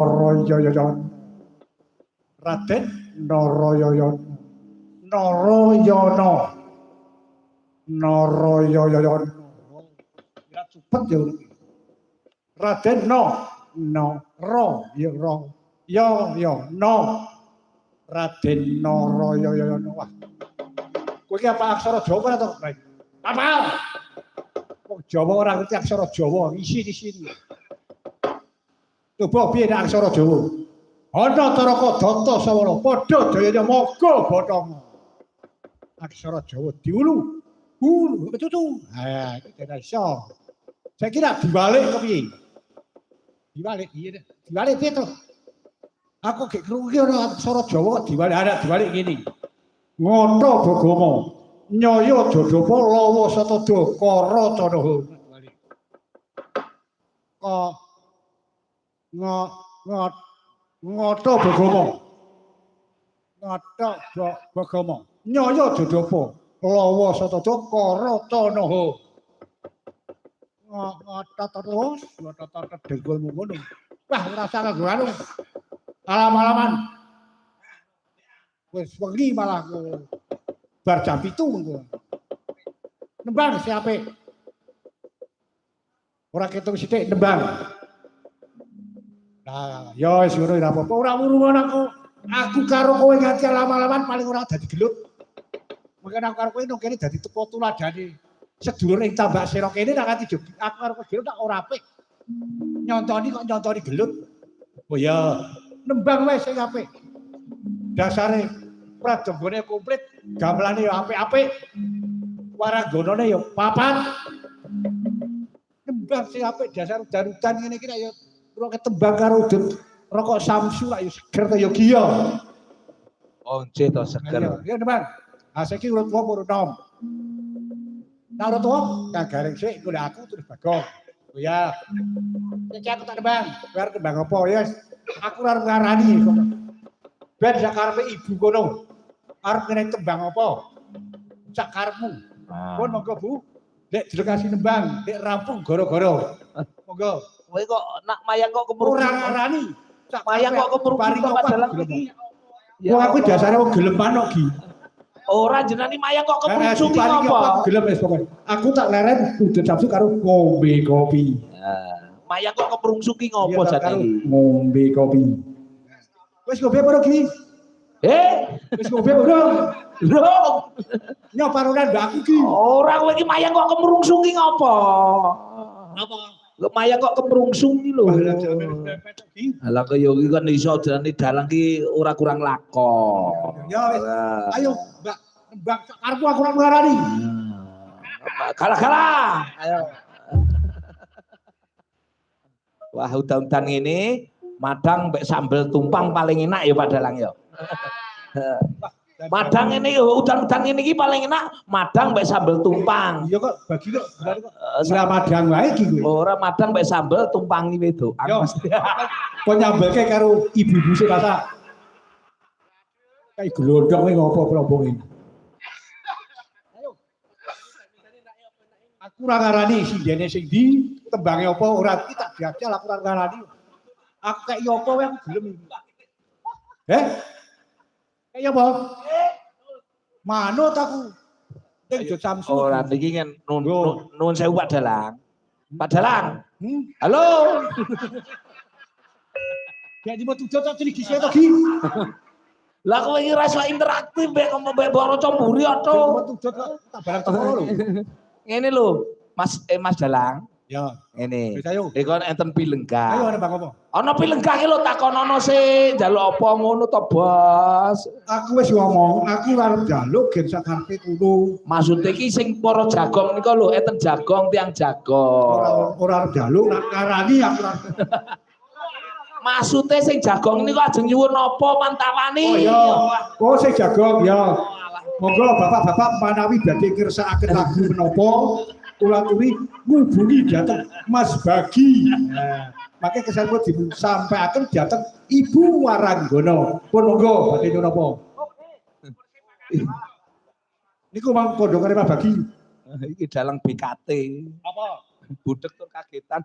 Narayana Raden Narayana Narayana Narayana ya cepet ya Raden no ro ya ro ya no Raden Narayana wah kowe iki apa aksara Jawa atau apa kok Jawa ora ngerti aksara Jawa isi di sini coba piye nek aksara Jawa ana Taraka Danta Sawala padha dayane moga bathanga aksara Jawa diulu betutu ha iki ora iso saya kira dibalik kepiye dibalik iya dibalik piye to aku gek krungu ana aksara Jawa dibalik ngene ngoto bogomo nyaya jodhopa lawa satada kara canaha dibalik ngoto bogomo nyaya jodhopa lawa satada kara canaha ngotot dengkulmu ngono wah ora usah kanggo anu alam-alaman wis wengi malah bar jam 7 engko nembang si apik ora ketung sithik nembang nah ya wis ngono ora apa-apa ora wuru aku karo kowe ganti alam-alaman paling ora dadi gelut makane aku karo kowe nang kene dadi tepo tuladane sedulur ing tambak sira kene tak ganti jogi aku karo kowe gelut tak ora apik nyontoni gelut oh ya nembang wae sing apik dasare prajanggane komplit gamelane ya apik-apik waranggonane ya papan nembang sing apik dasar udan-udan ngene iki ya ora ketembang karo udut rokok Samsu lak ya seger to ya giya once to seger ya nembang ha saiki urut wong urut nom nah urut wong kagaring sik golek aku terus Bagong oh ya iki aku tak nembang bar nembang apa ya aku ora ngarani ben sak karepe ibu kono arep ngene tembang apa sak karepmu pun monggo Bu nek dilekasi nembang nek rampung gara-gara monggo kowe kok nak mayang kok kemrung ora ngarani sak mayang kok kemrung kok dalam iki wong aku dasare wong geleman kok Gi ora jenenge mayang kok kemrung ki apa aku gelem wis pokoke aku tak leren udut Samsu karo ngombe kopi mayang kok kemrung ki ngopo jane ngombe kopi wis ngombe apa Gi wis ngombe ora lho nyoparunan mbak aku Gi ora kowe iki mayang kok kemrungsung ki ngopo apa lho mayang kok kemrungsung ki lho ala kaya iki kan iso jane dalang ki ora kurang lakon ya wis ayo mbak nembang karepku aku ora ngarani kalah ayo wah udan-udan ngene madang mbek sambel tumpang paling enak ya Pak Dalang ya madang ini udan-udan ini iki paling enak madang mbek sambel tumpang iya kok bagi kok ora madang wae iki kowe ora madang mbek sambel tumpang iki wedok kok nyambelke karo ibu-ibu sing masak kayak glondong kowe ngopo plombonge ayo aku ora ngarani sindene sing ndi tembange apa ora iki tak diajal aku ora ngarani aku kayak apa wae aku gelem iki kayak apa? Manut aku. Ning Jod Samsu. Ora niki kan nuwun sewu Pak Dalang. Pak Dalang. Halo. Kayak di metu Jod ciri gise to Gi. Lah kowe iki ra iso interaktif mbek ngomong mbek Boro Comburi to. Metu Jod tak barang teko lho. Ngene lho, Mas Dalang. Ya, ngene. Wis ayo. Iki kon enten pilenggah. Ayo ana Bang apa? Ana pilenggah ki lho takonono sih, njaluk apa ngono to, Bos. Aku wis ngomong, aku arep njaluk gen sak karepe kulo. Maksude iki sing para jagong nika lho, enten jagong tiang jagong. Ora arep njaluk, nak ngarani aku ora. Maksude sing jagong niku ajeng nyuwun apa mantawani. Oh iya. Oh sing jagong ya. Monggo bapak-bapak manawi badhe ngersakaken lagu menapa kula aturi ngubungi dhateng Mas Bagi. Nah, maka kesanipun disampaikan dhateng Ibu Waranggana. Pun monggo badhe nyuwun napa. Niku mang kondongane Mas Bagi. Iki dalang BKT. Apa? Budek tur kagetan.